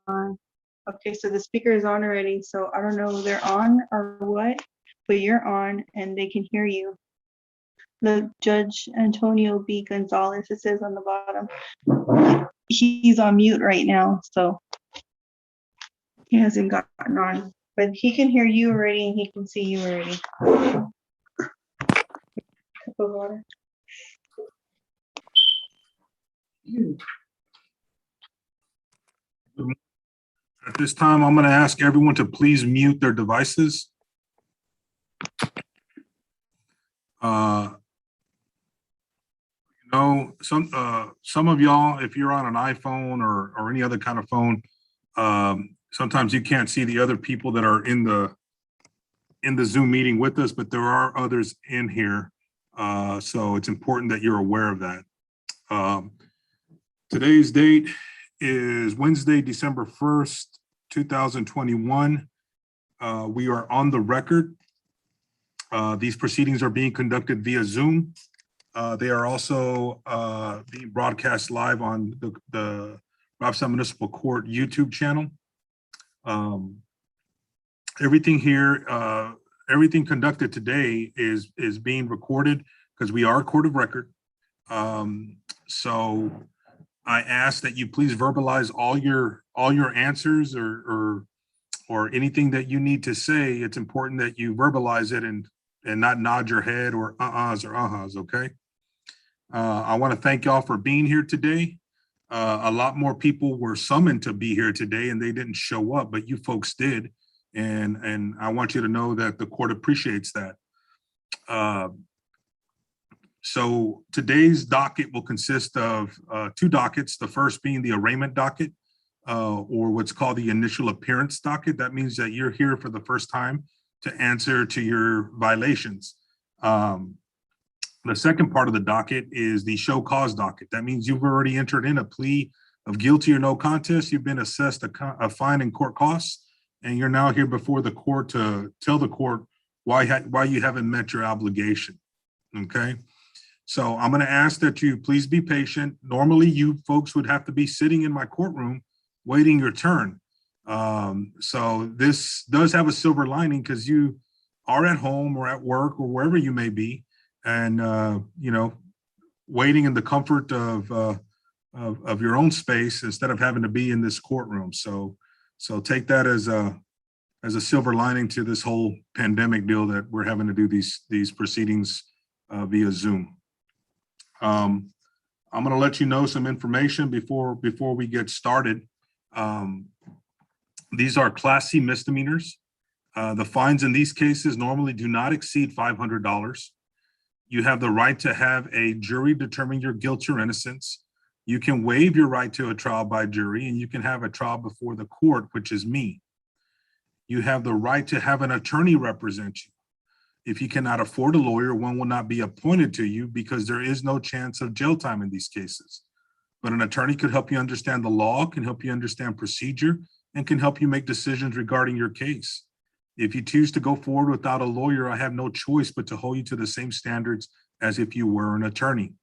Okay, so the speaker is on already, so I don't know if they're on or what, but you're on and they can hear you. Look, Judge Antonio B. Gonzalez, it says on the bottom. He's on mute right now, so he hasn't gotten on, but he can hear you already and he can see you already. Cup of water. At this time, I'm going to ask everyone to please mute their devices. Some of y'all, if you're on an iPhone or any other kind of phone, sometimes you can't see the other people that are in the Zoom meeting with us, but there are others in here. So it's important that you're aware of that. Today's date is Wednesday, December 1st, 2021. We are on the record. These proceedings are being conducted via Zoom. They are also being broadcast live on the Robstown Municipal Court YouTube channel. Everything here, everything conducted today is being recorded because we are a court of record. So I ask that you please verbalize all your answers or anything that you need to say. It's important that you verbalize it and not nod your head or uh-uhs or uh-uhs, okay? I want to thank y'all for being here today. A lot more people were summoned to be here today and they didn't show up, but you folks did. And I want you to know that the court appreciates that. So today's docket will consist of two dockets, the first being the arraignment docket, or what's called the initial appearance docket. That means that you're here for the first time to answer to your violations. The second part of the docket is the show cause docket. That means you've already entered in a plea of guilty or no contest. You've been assessed a fine and court costs, and you're now here before the court to tell the court why you haven't met your obligation, okay? So I'm gonna ask that you please be patient. Normally you folks would have to be sitting in my courtroom waiting your turn. So this does have a silver lining because you are at home or at work or wherever you may be, and you know, waiting in the comfort of your own space instead of having to be in this courtroom. So take that as a silver lining to this whole pandemic deal that we're having to do these proceedings via Zoom. I'm going to let you know some information before we get started. These are Class C misdemeanors. The fines in these cases normally do not exceed $500. You have the right to have a jury determine your guilt or innocence. You can waive your right to a trial by jury, and you can have a trial before the court, which is me. You have the right to have an attorney represent you. If you cannot afford a lawyer, one will not be appointed to you because there is no chance of jail time in these cases. But an attorney could help you understand the law, can help you understand procedure, and can help you make decisions regarding your case. If you choose to go forward without a lawyer, I have no choice but to hold you to the same standards as if you were an attorney.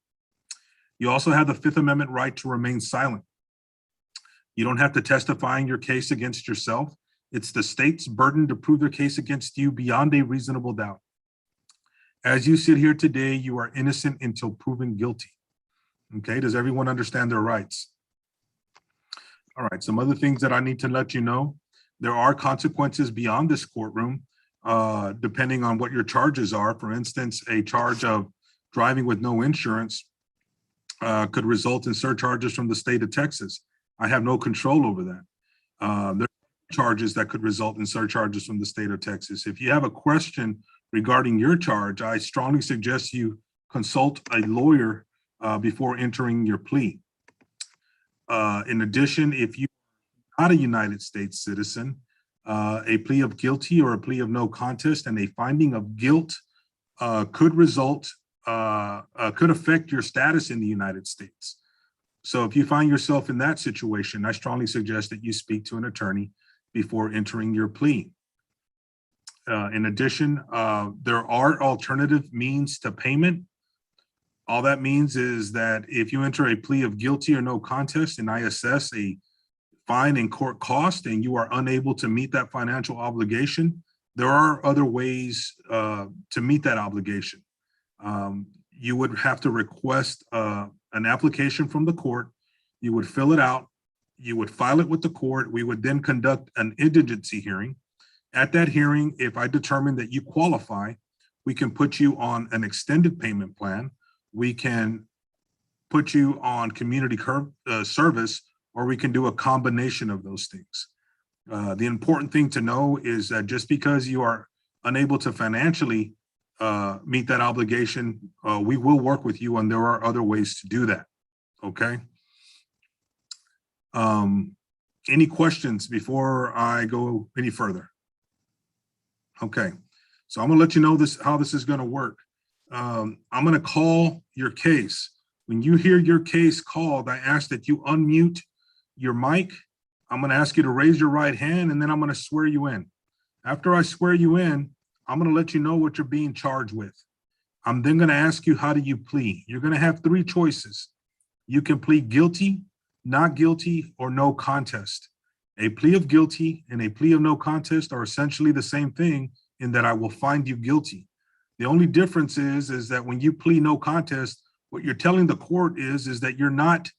You also have the Fifth Amendment right to remain silent. You don't have to testify in your case against yourself. It's the state's burden to prove their case against you beyond a reasonable doubt. As you sit here today, you are innocent until proven guilty. Okay, does everyone understand their rights? All right, some other things that I need to let you know. There are consequences beyond this courtroom, depending on what your charges are. For instance, a charge of driving with no insurance could result in surcharges from the state of Texas. I have no control over that. There are charges that could result in surcharges from the state of Texas. If you have a question regarding your charge, I strongly suggest you consult a lawyer before entering your plea. In addition, if you are not a United States citizen, a plea of guilty or a plea of no contest and a finding of guilt could affect your status in the United States. So if you find yourself in that situation, I strongly suggest that you speak to an attorney before entering your plea. In addition, there are alternative means to payment. All that means is that if you enter a plea of guilty or no contest and I assess a fine and court cost and you are unable to meet that financial obligation, there are other ways to meet that obligation. You would have to request an application from the court. You would fill it out. You would file it with the court. We would then conduct an indigency hearing. At that hearing, if I determine that you qualify, we can put you on an extended payment plan. We can put you on community service, or we can do a combination of those things. The important thing to know is that just because you are unable to financially meet that obligation, we will work with you, and there are other ways to do that, okay? Any questions before I go any further? Okay, so I'm gonna let you know how this is gonna work. I'm gonna call your case. When you hear your case called, I ask that you unmute your mic. I'm gonna ask you to raise your right hand, and then I'm gonna swear you in. After I swear you in, I'm gonna let you know what you're being charged with. I'm then gonna ask you, how do you plead? You're gonna have three choices. You can plead guilty, not guilty, or no contest. A plea of guilty and a plea of no contest are essentially the same thing in that I will find you guilty. The only difference is that when you plead no contest, what you're telling the court is that you're not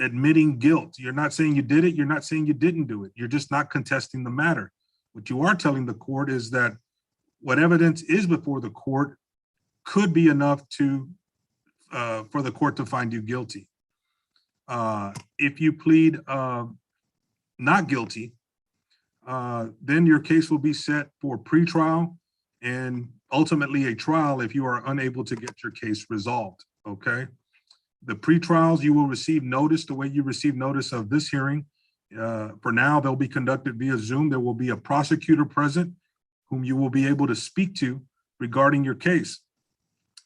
admitting guilt. You're not saying you did it. You're not saying you didn't do it. You're just not contesting the matter. What you are telling the court is that what evidence is before the court could be enough to for the court to find you guilty. If you plead not guilty, then your case will be set for pretrial and ultimately a trial if you are unable to get your case resolved, okay? The pretrials, you will receive notice the way you receive notice of this hearing. For now, they'll be conducted via Zoom. There will be a prosecutor present whom you will be able to speak to regarding your case.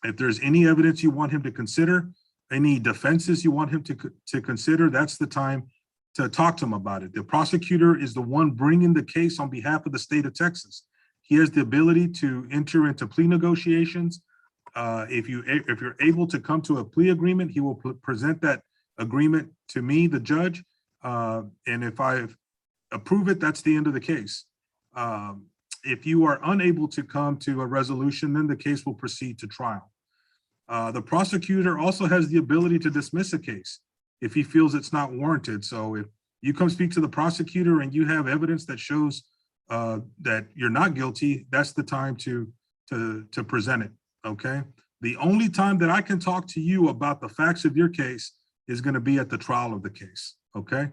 If there's any evidence you want him to consider, any defenses you want him to consider, that's the time to talk to him about it. The prosecutor is the one bringing the case on behalf of the state of Texas. He has the ability to enter into plea negotiations. If you're able to come to a plea agreement, he will present that agreement to me, the judge. And if I approve it, that's the end of the case. If you are unable to come to a resolution, then the case will proceed to trial. The prosecutor also has the ability to dismiss a case if he feels it's not warranted. So if you come speak to the prosecutor and you have evidence that shows that you're not guilty, that's the time to present it, okay? The only time that I can talk to you about the facts of your case is gonna be at the trial of the case, okay?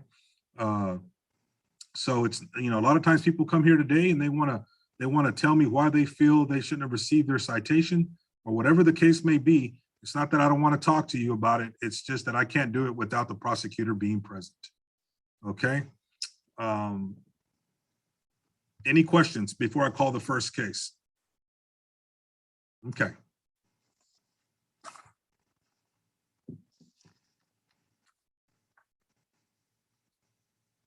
So it's, a lot of times people come here today and they wanna tell me why they feel they shouldn't have received their citation or whatever the case may be. It's not that I don't want to talk to you about it. It's just that I can't do it without the prosecutor being present. Okay. Any questions before I call the first case? Okay.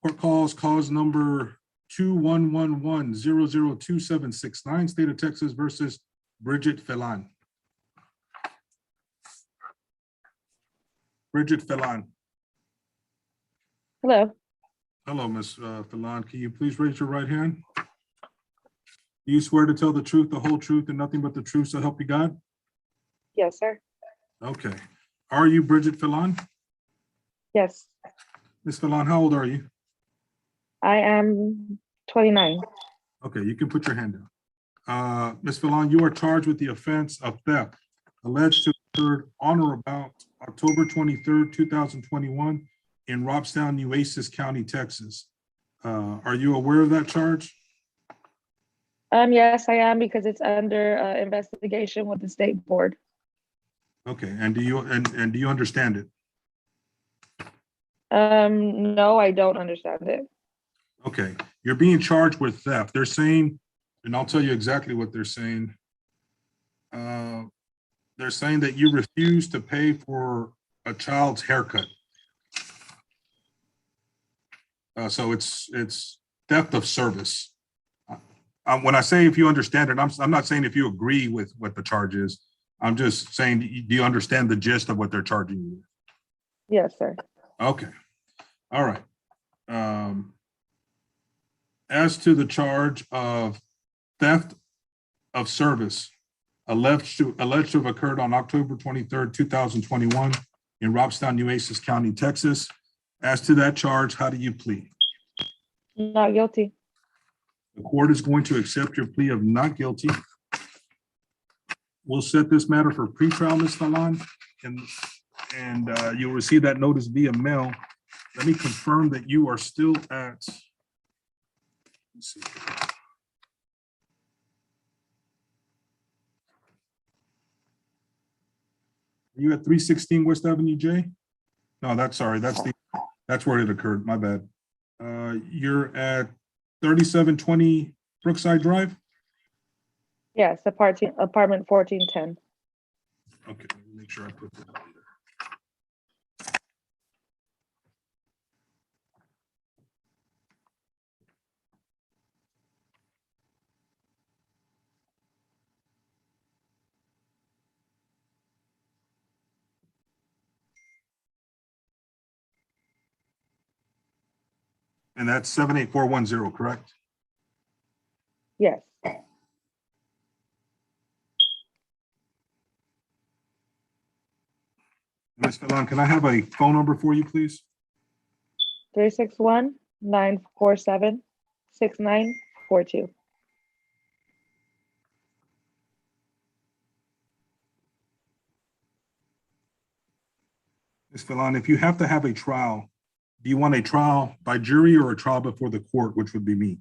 Court calls cause number 2111-002769, State of Texas versus Bridget Felon. Bridget Felon. Hello. Hello, Ms. Felon. Can you please raise your right hand? Do you swear to tell the truth, the whole truth, and nothing but the truth, so help you God? Yes, sir. Okay. Are you Bridget Felon? Yes, Ms. Felon, how old are you? I am 29. Okay, you can put your hand down. Ms. Felon, you are charged with the offense of theft alleged to have occurred on or about October 23rd, 2021 in Robstown, Nueces County, Texas. Are you aware of that charge? Yes, I am, because it's under investigation with the state board. Okay, and do you understand it? No, I don't understand it. Okay, you're being charged with theft. They're saying, and I'll tell you exactly what they're saying. They're saying that you refuse to pay for a child's haircut. So it's theft of service. When I say if you understand it, I'm not saying if you agree with what the charge is. I'm just saying, do you understand the gist of what they're charging you? Yes, sir. Okay, all right. As to the charge of theft of service alleged to have occurred on October 23rd, 2021 in Robstown, Nueces County, Texas. As to that charge, how do you plead? Not guilty. The court is going to accept your plea of not guilty. We'll set this matter for pretrial, Ms. Fallon, and you'll receive that notice via mail. Let me confirm that you are still at, let's see. Are you at 316 West Avenue J? No, that's where it occurred, my bad. You're at 3720 Brookside Drive? Yes, apartment 1410. Okay, let me make sure I put that on there. And that's 78410, correct? Yes. Ms. Fallon, can I have a phone number for you, please? 361-947-6942. Ms. Fallon, if you have to have a trial, do you want a trial by jury or a trial before the court, which would be me?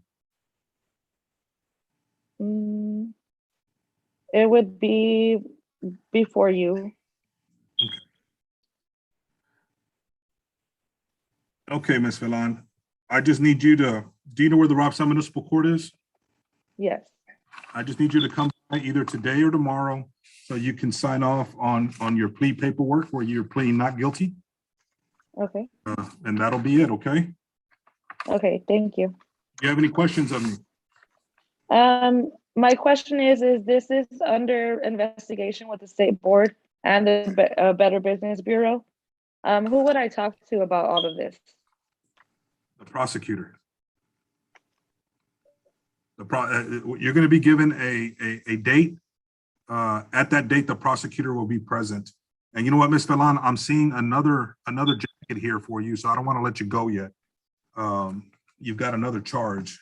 It would be before you. Okay, Ms. Fallon, I just need you to, do you know where the Robstown Municipal Court is? Yes. I just need you to come by either today or tomorrow so you can sign off on your plea paperwork where you're pleading not guilty. Okay. And that'll be it, okay? Okay, thank you. Do you have any questions of me? My question is this is under investigation with the state board and the Better Business Bureau? Who would I talk to about all of this? The prosecutor. You're going to be given a date. At that date, the prosecutor will be present. And you know what, Ms. Fallon, I'm seeing another jacket here for you, so I don't want to let you go yet. You've got another charge.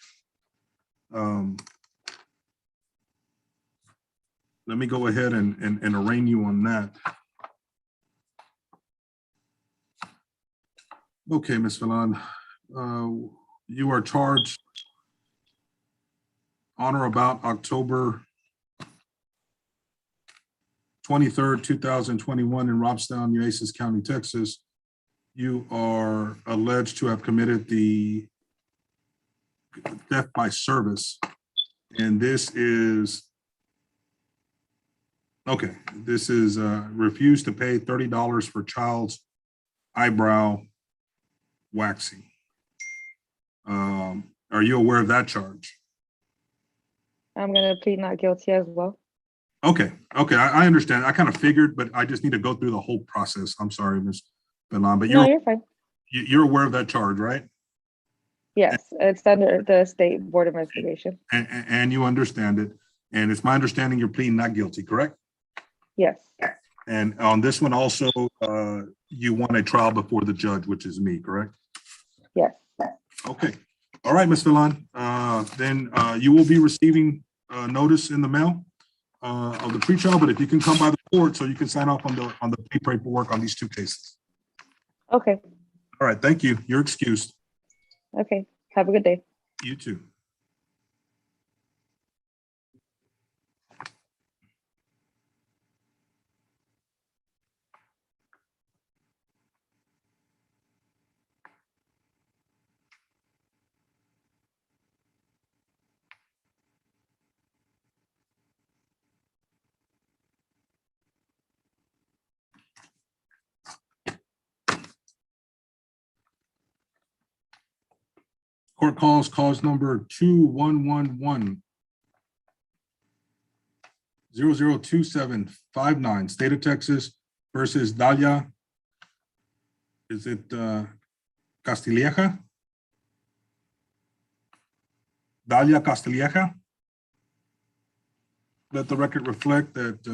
Let me go ahead and arraign you on that. Okay, Ms. Fallon, you are charged on or about October 23rd, 2021 in Robstown, Nueces County, Texas. You are alleged to have committed the theft by service. And this is, okay, this is refused to pay $30 for child's eyebrow waxing. Are you aware of that charge? I'm gonna plead not guilty as well. Okay, I understand. I kind of figured, but I just need to go through the whole process. I'm sorry, Ms. Fallon, but No, you're fine. you're aware of that charge, right? Yes, it's under the state board investigation. And you understand it. And it's my understanding you're pleading not guilty, correct? Yes. And on this one also, you want a trial before the judge, which is me, correct? Yes. Okay. All right, Ms. Fallon. Then you will be receiving notice in the mail of the pretrial, but if you can come by the court so you can sign off on the plea paperwork on these two cases. Okay. All right, thank you. You're excused. Okay. Have a good day. You too. Court calls cause number 2111 002759, State of Texas versus Dalia. Is it Castilleja? Dalia Castilleja. Let the record reflect that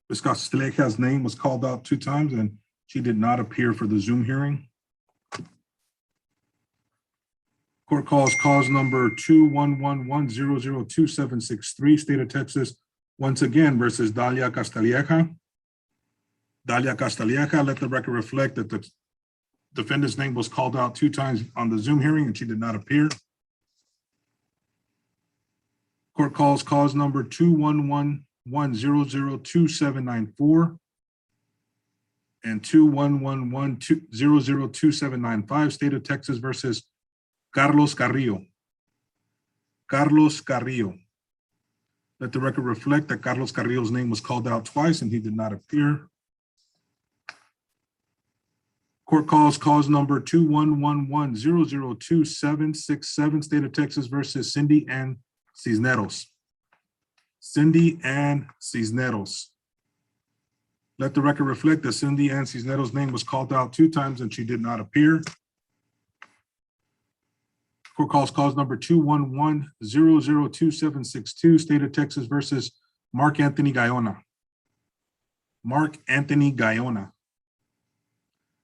Ms. Castilleja's name was called out 2 times and she did not appear for the Zoom hearing. Court calls cause number 21110027763, State of Texas, once again versus Dalia Castilleja. Dalia Castilleja, let the record reflect that the defendant's name was called out 2 times on the Zoom hearing and she did not appear. Court calls cause number 21110027794 and 21110027795, State of Texas versus Carlos Carrillo. Carlos Carrillo. Let the record reflect that Carlos Carrillo's name was called out twice and he did not appear. Court calls cause number 21110027767, State of Texas versus Cindy Ann Cisneros. Cindy Ann Cisneros. Let the record reflect that Cindy Ann Cisneros' name was called out 2 times and she did not appear. Court calls cause number 211002762, State of Texas versus Mark Anthony Guyona. Mark Anthony Guyona.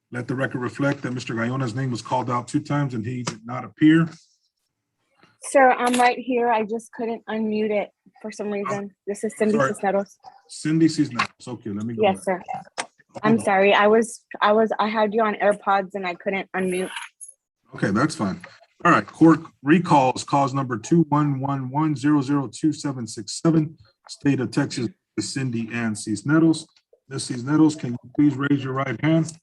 Let the record reflect that Mr. Guyona's name was called out 2 times and he did not appear. Sir, I'm right here. I just couldn't unmute it for some reason. This is Cindy Sorry. Cisneros. Cindy Cisneros. Okay, let me go. Yes, back. sir. I'm sorry. I had you on AirPods and I couldn't unmute. Okay, that's fine. All right, court recalls cause number 21110027767, State of Texas, Cindy Ann Cisneros. Ms. Cisneros, can you please raise your right hand?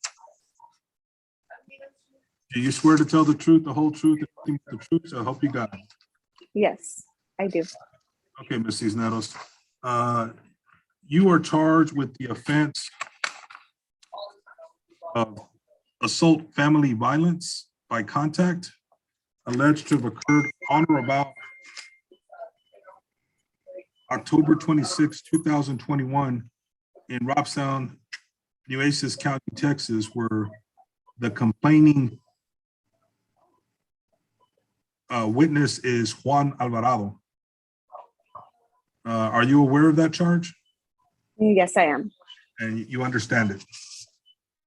Do you swear to tell the truth, the whole truth, and nothing but the truth? So help you God. Yes, I do. Okay, Ms. Cisneros. You are charged with the offense of assault family violence by contact, alleged to have occurred on or about October 26, 2021 in Robstown, Nueces County, Texas, where the complaining witness is Juan Alvarado. Are you aware of that charge? Yes, I am. And you understand it?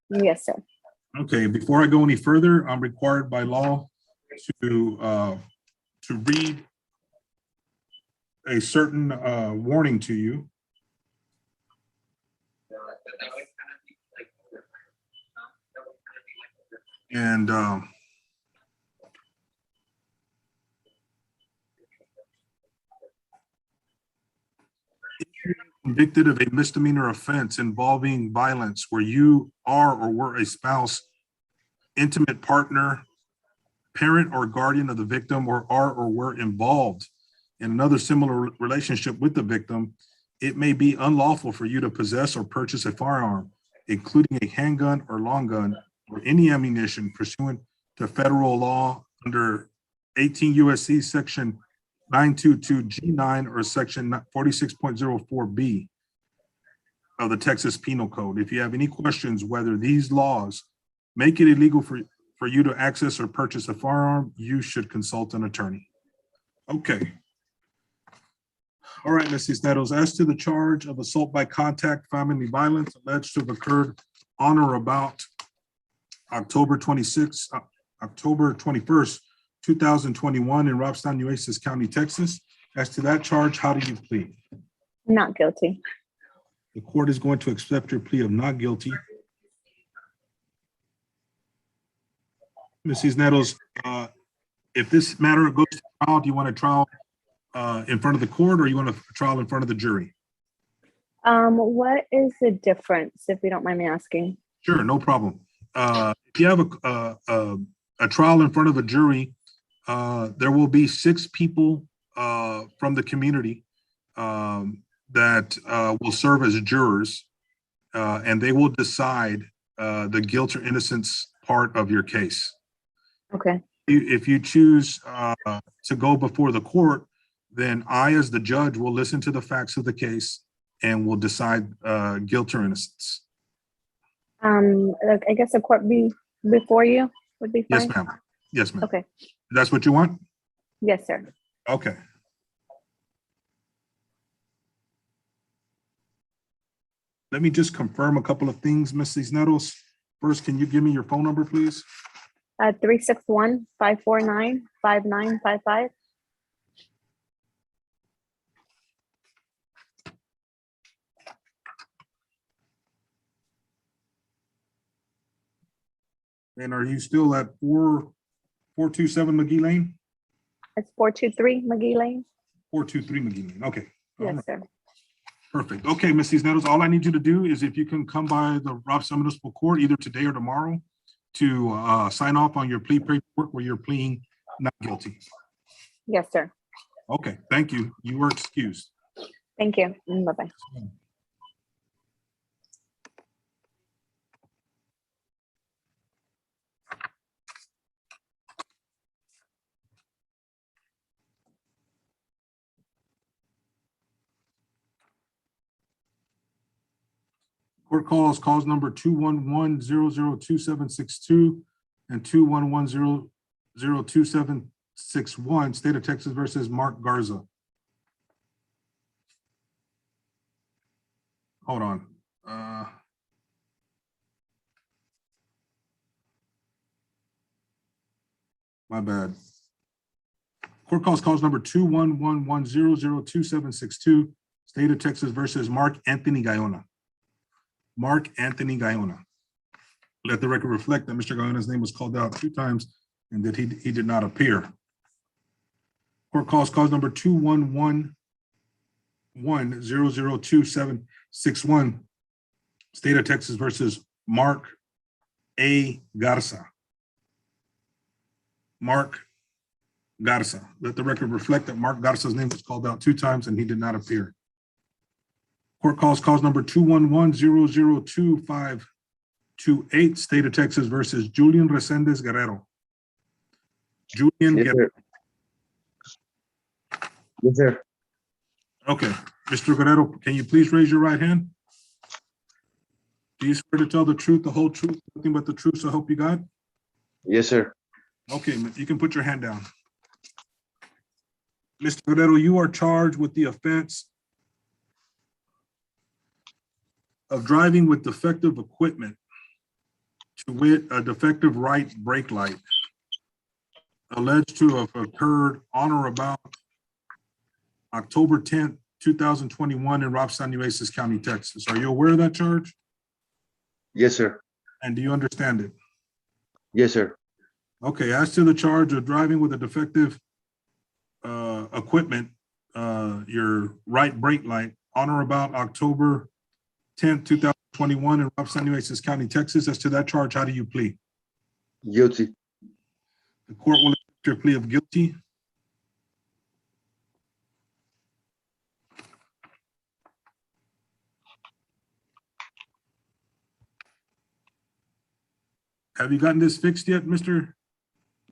Yes, sir. Okay, before I go any further, I'm required by law to read a certain warning to you. And if you're convicted of a misdemeanor offense involving violence where you are or were a spouse, intimate partner, parent or guardian of the victim, or are or were involved in another similar relationship with the victim, it may be unlawful for you to possess or purchase a firearm, including a handgun or long gun or any ammunition pursuant to federal law under 18 USC section 922G9 or section 46.04B of the Texas Penal Code. If you have any questions whether these laws make it illegal for you to access or purchase a firearm, you should consult an attorney. Okay. All right, Ms. Cisneros, as to the charge of assault by contact, family violence alleged to have occurred on or about October 21st, 2021 in Robstown, Nueces County, Texas. As to that charge, how do you plead? Not guilty. The court is going to accept your plea of not guilty. Ms. Cisneros, if this matter goes to trial, do you want a trial in front of the court or you want a trial in front of the jury? What is the difference, if you don't mind me asking? Sure, no problem. If you have a trial in front of a jury, there will be 6 people from the community that will serve as jurors, and they will decide the guilt or innocence part of your case. Okay. If you choose to go before the court, then I, as the judge, will listen to the facts of the case and will decide guilt or innocence. I guess a court before you would be fine. Yes, ma'am. Yes, ma'am. Okay. That's what you want? Yes, sir. Okay. Let me just confirm a couple of things, Ms. Cisneros. First, can you give me your phone number, please? 361-549-5955. And are you still at 427 McGee Lane? It's 423 McGee Lane. 423 McGee Lane. Okay. All Yes, right. sir. Perfect. Okay, Ms. Cisneros, all I need you to do is if you can come by the Robstown Municipal Court either today or tomorrow to sign off on your plea paperwork where you're pleading not guilty. Yes, sir. Okay, thank you. You are excused. Thank you. Bye-bye. Court calls number 211-002-762 and 211-002-761, State of Texas versus Mark Garza. Hold on. My bad. Court calls number 211-100-2762, State of Texas versus Mark Anthony Guyona. Mark Anthony Guyona. Let the record reflect that Mr. Guyona's name was called out 2 times and that he did not appear. Court calls number 211-100-2761, State of Texas versus Mark A. Garza. Mark Garza. Let the record reflect that Mark Garza's name was called out 2 times and he did not appear. Court calls number 211-002-528, State of Texas versus Julian Resendez Guerrero. Julian Yes, Guerrero. sir. Yes, sir. Okay, Mr. Guerrero, can you please raise your right hand? Do you swear to tell the truth, the whole truth, nothing but the truth, so help you God? Yes, sir. Okay, you can put your hand down. Mr. Guerrero, you are charged with the offense of driving with defective equipment, to wit, a defective right brake light, alleged to have occurred on or about October 10th, 2021 in Robstown, Nueces County, Texas. Are you aware of that charge? Yes, sir. And do you understand it? Yes, sir. Okay, as to the charge of driving with a defective equipment, your right brake light on or about October 10th, 2021 in Robstown, Nueces County, Texas, as to that charge, how do you plead? Guilty. The court will accept your plea of guilty. Have you gotten this fixed yet, Mr.?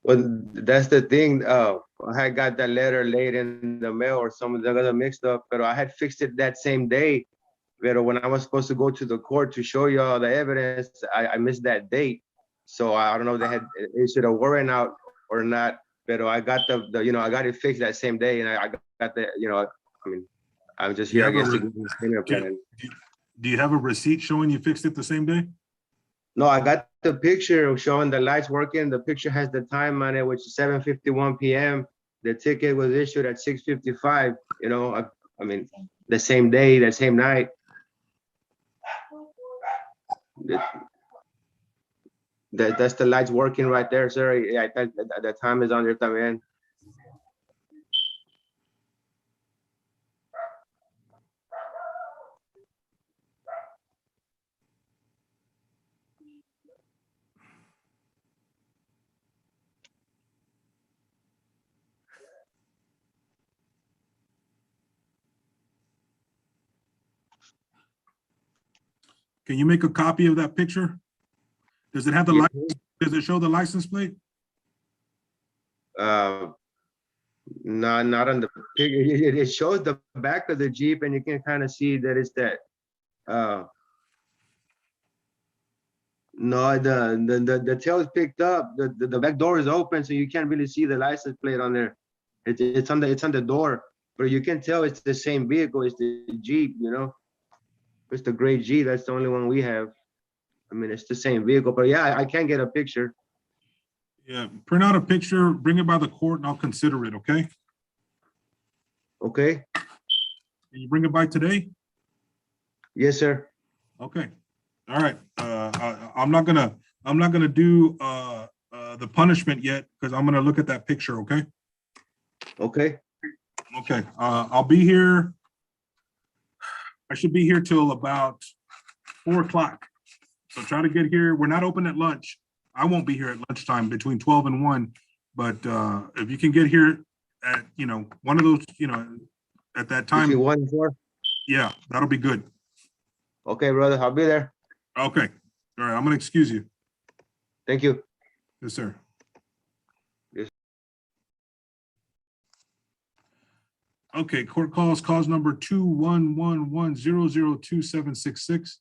Well, that's the thing. I had got that letter late in the mail, or some of them got mixed up, but I had fixed it that same day. But when I was supposed to go to the court to show you all the evidence, I missed that date. So I don't know if they had issued a warrant out or not. But I got the I got it fixed that same day, and I got the I mean, I'm just Do you here, I have a guess, to re- give you a payment plan. Do you have a receipt showing you fixed it the same day? No, I got the picture showing the lights working. The picture has the time on it, which is 7:51 p.m. The ticket was issued at 6:55. I mean, the same day, that same night. That's the lights working right there, sir. Yeah, the time is on there también. Can you make a copy of that picture? Does it have the Yes, license? Does it show the license plate? No, not on the picture. It shows the back of the Jeep, and you can kind of see that it's that. No, the tail is picked up. The back door is open, so you can't really see the license plate on there. It's on the door, but you can tell it's the same vehicle. It's the Jeep, you know. It's the gray Jeep. That's the only one we have. I mean, it's the same vehicle, but yeah, I can get a picture. Yeah, print out a picture, bring it by the court, and I'll consider it, okay? Okay. Can you bring it by today? Yes, sir. Okay, all right. I'm not gonna do the punishment yet because I'm gonna look at that picture, okay? Okay. Okay, I'll be here. I should be here till about 4 o'clock. So try to get here. We're not open at lunch. I won't be here at lunchtime between 12 and 1. But if you can get here at, one of those, at that Between time, 1 and 4. yeah, that'll be good. Okay, brother. I'll be there. Okay, all right, I'm gonna excuse you. Thank you. Yes, sir. Yes. Okay, court calls cause number 21110027766,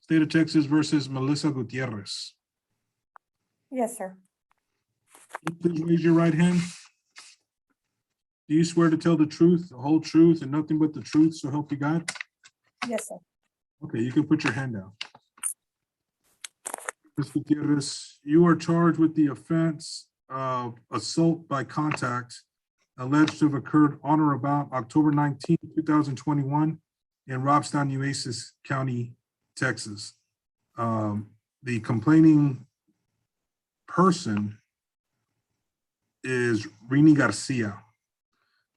State of Texas versus Melissa Gutierrez. Yes, sir. Please raise your right hand. Do you swear to tell the truth, the whole truth, and nothing but the truth, so help you God? Yes, sir. Okay, you can put your hand down. Ms. Gutierrez, you are charged with the offense of assault by contact alleged to have occurred on or about October 19, 2021 in Robstown, Nueces County, Texas. The complaining person is Rini Garcia.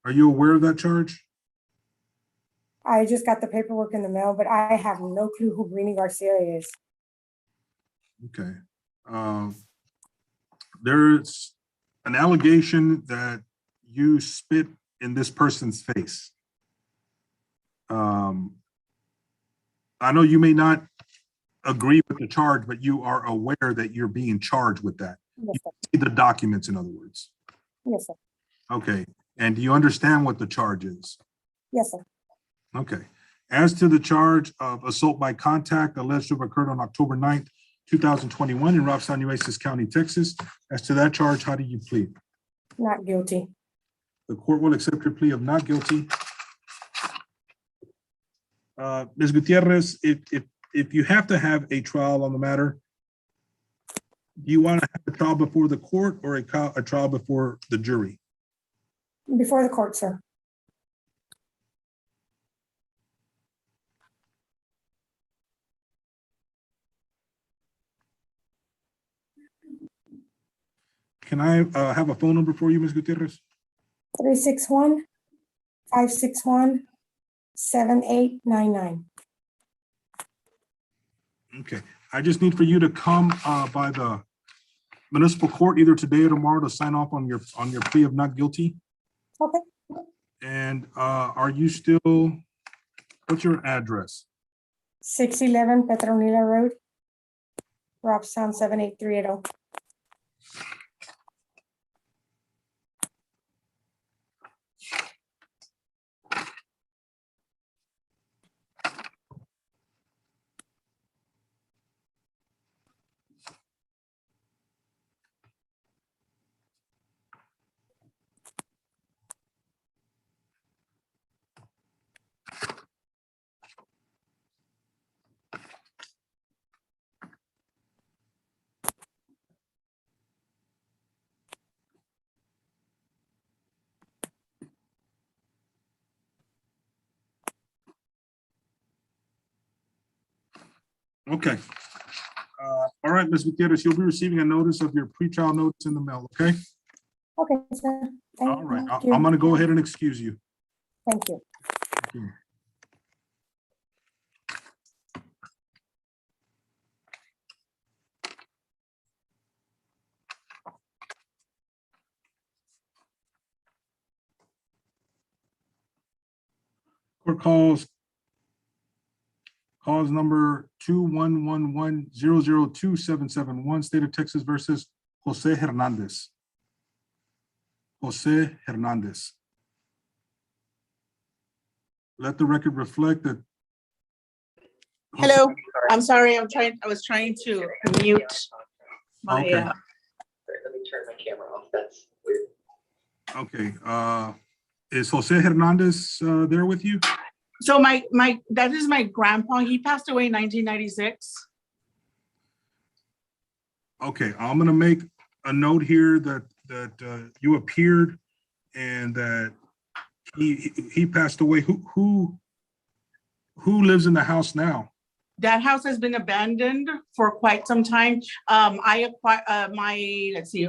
Are you aware of that charge? I just got the paperwork in the mail, but I have no clue who Rini Garcia is. Okay. There's an allegation that you spit in this person's face. I know you may not agree with the charge, but you are aware that you're being charged with that. Yes, sir. You see the documents, in other words. Yes, sir. Okay. And do you understand what the charge is? Yes, sir. Okay. As to the charge of assault by contact alleged to have occurred on October 9th, 2021 in Robstown, Nueces County, Texas. As to that charge, how do you plead? Not guilty. The court will accept your plea of not guilty. Ms. Gutierrez, if you have to have a trial on the matter, do you want to have a trial before the court or a trial before the jury? Before the court, sir. Can I have a phone number for you, Ms. Gutierrez? 361-561-7899. Okay, I just need for you to come by the municipal court either today or tomorrow to sign off on your plea of not guilty. Okay. And are you still, what's your address? 611 Petronila Road, Robstown 78380. Okay. All right, Ms. Gutierrez, you'll be receiving a notice of your pretrial notice in the mail, okay? Okay, sir. All right, Thank you. I'm gonna go ahead and excuse you. Thank you. Thank you. Court calls cause number 21110027771, State of Texas versus Jose Hernandez. Jose Hernandez. Let the record reflect that. Hello, I'm sorry, I was trying to mute my, Okay. Let me turn my camera off. That's weird. Okay, is Jose Hernandez there with you? So that is my grandpa. He passed away in 1996. Okay, I'm gonna make a note here that you appeared and that he passed away. Who lives in the house now? That house has been abandoned for quite some time. I acquired let's see,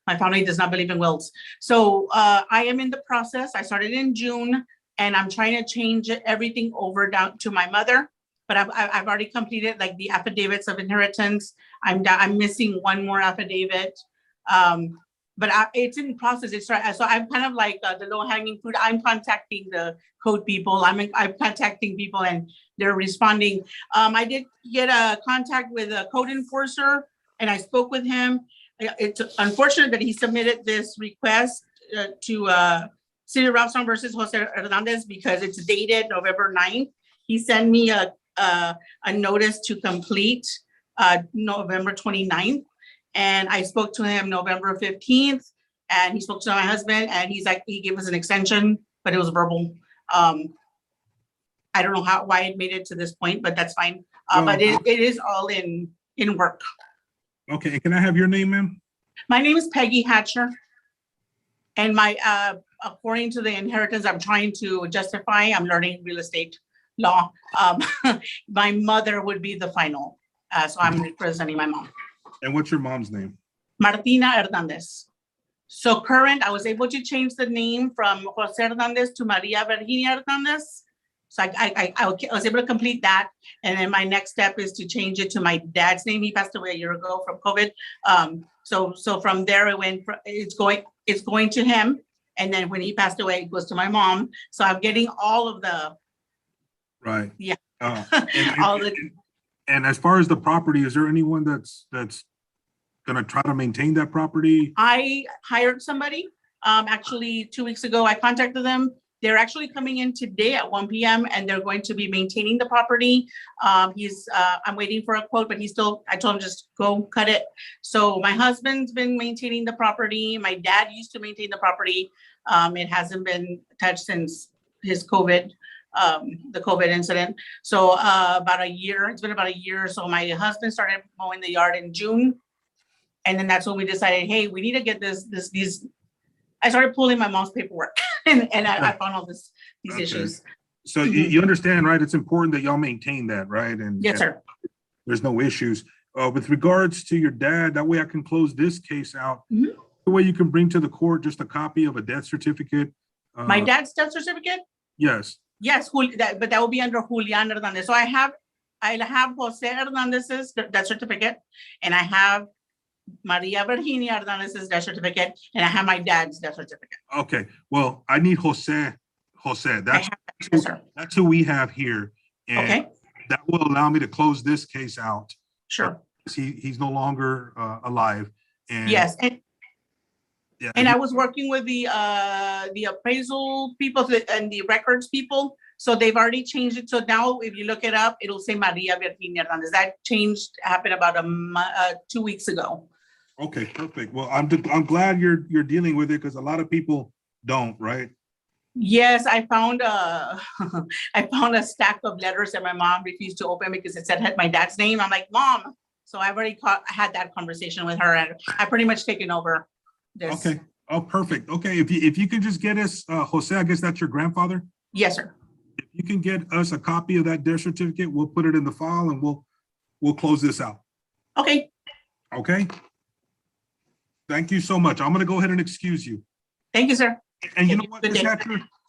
my family does not believe in wills. So I am in the process. I started in June and I'm trying to change everything over down to my mother. But I've already completed like the affidavits of inheritance. I'm missing one more affidavit. But it's in process. So I'm kind of like the low hanging fruit. I'm contacting the code people. I'm contacting people and they're responding. I did get a contact with a code enforcer and I spoke with him. It's unfortunate that he submitted this request to City of Robstown versus Jose Hernandez because it's dated November 9th. He sent me a notice to complete November 29th. And I spoke to him November 15th and he spoke to my husband and he's like, he gave us an extension, but it was verbal. I don't know why it made it to this point, but that's fine. But it is all in work. Okay, can I have your name, ma'am? My name is Peggy Hatcher. And according to the inheritance I'm trying to justify, I'm learning real estate law. My mother would be the final. So I'm representing my mom. And what's your mom's name? Martina Hernandez. So current, I was able to change the name from Jose Hernandez to Maria Virginia Hernandez. So I was able to complete that. And then my next step is to change it to my dad's name. He passed away a year ago from COVID. So from there it's going to him. And then when he passed away, it goes to my mom. So I'm getting all of the. Right. Yeah. And as far as the property, is there anyone that's gonna try to maintain that property? I hired somebody. Actually 2 weeks ago, I contacted them. They're actually coming in today at 1 p.m. and they're going to be maintaining the property. I'm waiting for a quote, but I told him just go cut it. So my husband's been maintaining the property. My dad used to maintain the property. It hasn't been touched since his COVID, the COVID incident. So about a year, it's been about a year. So my husband started mowing the yard in June. And then that's when we decided, hey, we need to get these. I started pulling my mom's paperwork and I found all these issues. So you understand, right? It's important that y'all maintain that, right? And yes, sir. There's no issues. With regards to your dad, that way I can close this case out. Mhm. The way you can bring to the court just a copy of a death certificate. My dad's death certificate? Yes. Yes, but that will be under Julian Hernandez. So I have Jose Hernandez's death certificate and I have Maria Virginia Hernandez's death certificate, and I have my dad's death certificate. Okay, well, I need Jose. That's who we have here. And okay. That will allow me to close this case out. Sure. He's no longer alive. And yes, yeah, and I was working with the appraisal people and the records people. So they've already changed it. So now if you look it up, it'll say Maria Virginia Hernandez. That happened about 2 weeks ago. Okay, perfect. Well, I'm glad you're dealing with it because a lot of people don't, right? Yes, I found a stack of letters that my mom refused to open because it said had my dad's name. I'm like, Mom. So I've already had that conversation with her and I pretty much taken over this. Okay. Oh, perfect. Okay, if you can just get us Jose, I guess that's your grandfather? Yes, sir. If you can get us a copy of that death certificate, we'll put it in the file and we'll close this out. Okay. Okay. Thank you so much. I'm going to go ahead and excuse you. Thank you, sir. And you know what,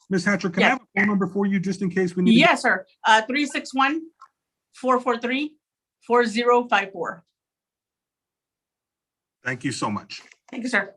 Ms. Hatcher, can I have a phone number for you just in case we need? Yes, sir. 361-443-4054. Thank you so much. Thank you, sir.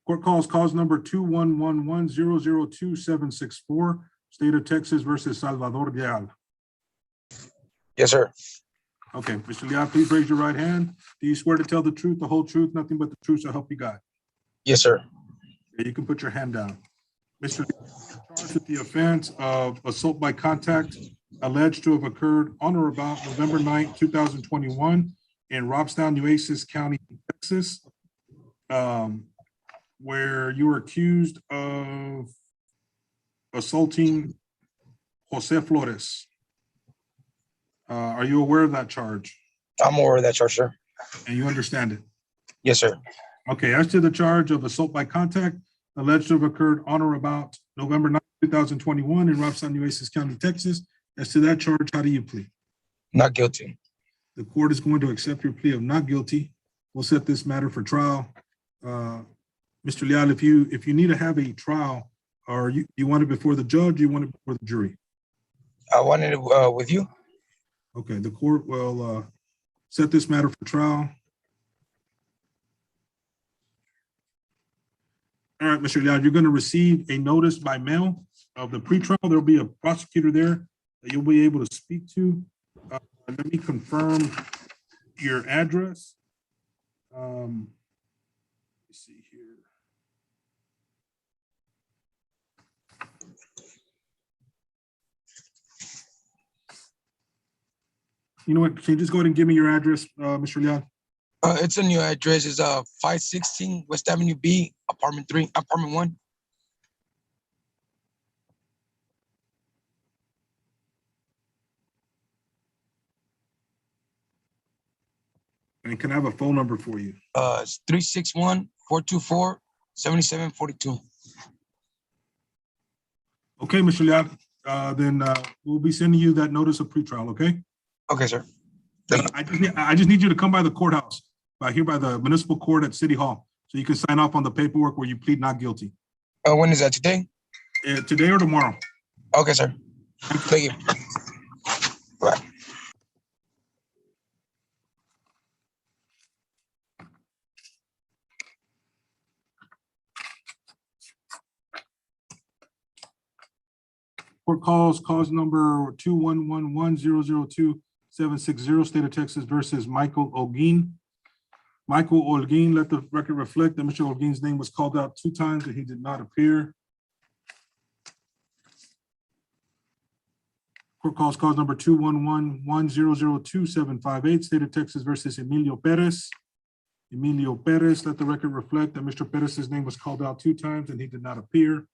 Court calls cause number 2111002-764, State of Texas versus Salvador Leal. Yes, sir. Okay, Mr. Leon, please raise your right hand. Do you swear to tell the truth, the whole truth, nothing but the truth, so help you God? Yes, sir. Okay, you can put your hand down. Mr. Leon, you're charged with the offense of assault by contact alleged to have occurred on or about November 9th, 2021 in Robstown, Nueces County, Texas, where you were accused of assaulting Jose Flores. Are you aware of that charge I'm aware of that charge, sir. and you understand it? Yes, sir. Okay, as to the charge of assault by contact alleged to have occurred on or about November 9th, 2021 in Robstown, Nueces County, Texas, as to that charge, how do you plead? Not guilty. The court is going to accept your plea of not guilty. We'll set this matter for trial. Mr. Leal, if you need to have a trial, or you want it before the judge, you want it before the jury? I wanted it with you. Okay, the court will set this matter for trial. All right, Mr. Leal, you're going to receive a notice by mail of the pretrial. There'll be a prosecutor there that you'll be able to speak to. Let me confirm your address. Let's see here. You know what? Can you just go ahead and give me your address, Mr. Leon? It's a new address. It's 516 West Avenue B, apartment 1. And can I have a phone number for you? It's 361-424-7742. Okay, Mr. Leon, then we'll be sending you that notice of pretrial, okay? Okay, sir. Thank you. I just need you to come by the courthouse, by the municipal court at City Hall, so you can sign off on the paperwork where you plead not guilty. When is that, today? Today or tomorrow. Okay, sir. Thank you. Bye. Court calls cause number 2111002-760, State of Texas versus Michael Olguin. Michael Olguin, let the record reflect that Mr. Olguin's name was called out 2 times and he did not appear. Court calls cause number 2111002-758, State of Texas versus Emilio Perez. Emilio Perez, let the record reflect that Mr. Perez's name was called out 2 times and he did not appear.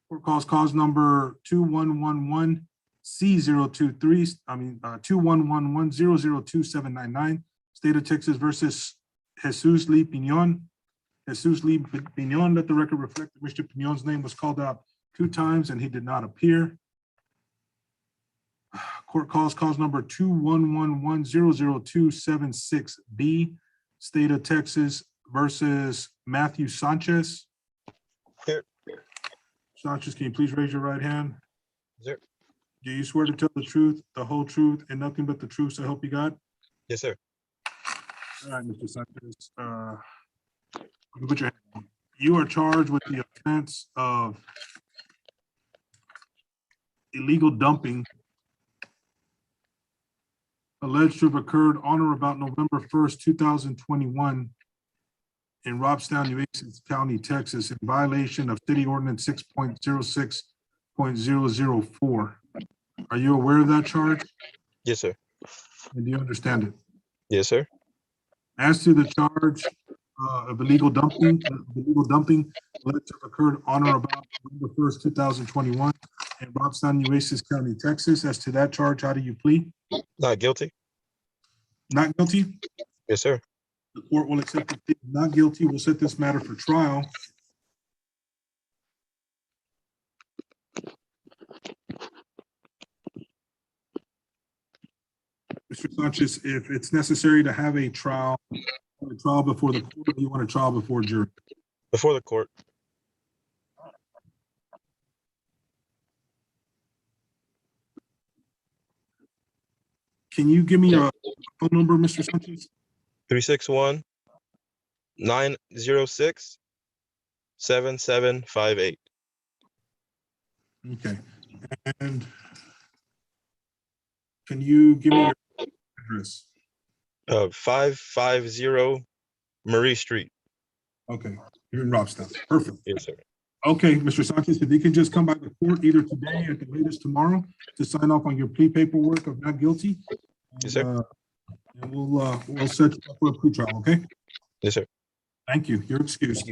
Court calls cause number 2111C023, 2111002799, State of Texas versus Jesus Lee Piñon. Jesus Lee Piñon, let the record reflect that Mr. Piñon's name was called out 2 times and he did not appear. Court calls cause number 211100276B, State of Texas versus Matthew Sanchez. Here. Sanchez, can you please raise your right hand? Sir. Do you swear to tell the truth, the whole truth, and nothing but the truth, so help you God? Yes, sir. All right, Mr. Sanchez. You can put your hand down. You are charged with the offense of illegal dumping alleged to have occurred on or about November 1st, 2021 in Robstown, Nueces County, Texas, in violation of City Ordinance 6.06.004. Are you aware of that charge? Yes, sir. And do you understand it? Yes, sir. As to the charge of illegal dumping alleged to have occurred on or about November 1st, 2021 in Robstown, Nueces County, Texas, as to that charge, how do you plead? Not guilty. Not guilty? Yes, sir. The court will accept the plea of not guilty. We'll set this matter for trial. Mr. Sanchez, if it's necessary to have a trial before the court, or you want a trial before jury? Before the court. Can you give me a phone number, Mr. Sanchez? 361-906-7758. Okay, and Can you give me your address? 550 Marie Street. Okay, you're in Robstown. Perfect. Yes, sir. Okay, Mr. Sanchez, if you can just come by the court either today or at the latest tomorrow to sign off on your plea paperwork of not guilty. Yes, sir. And we'll set you up for a pretrial, okay? Yes, sir. Thank you. You're excused.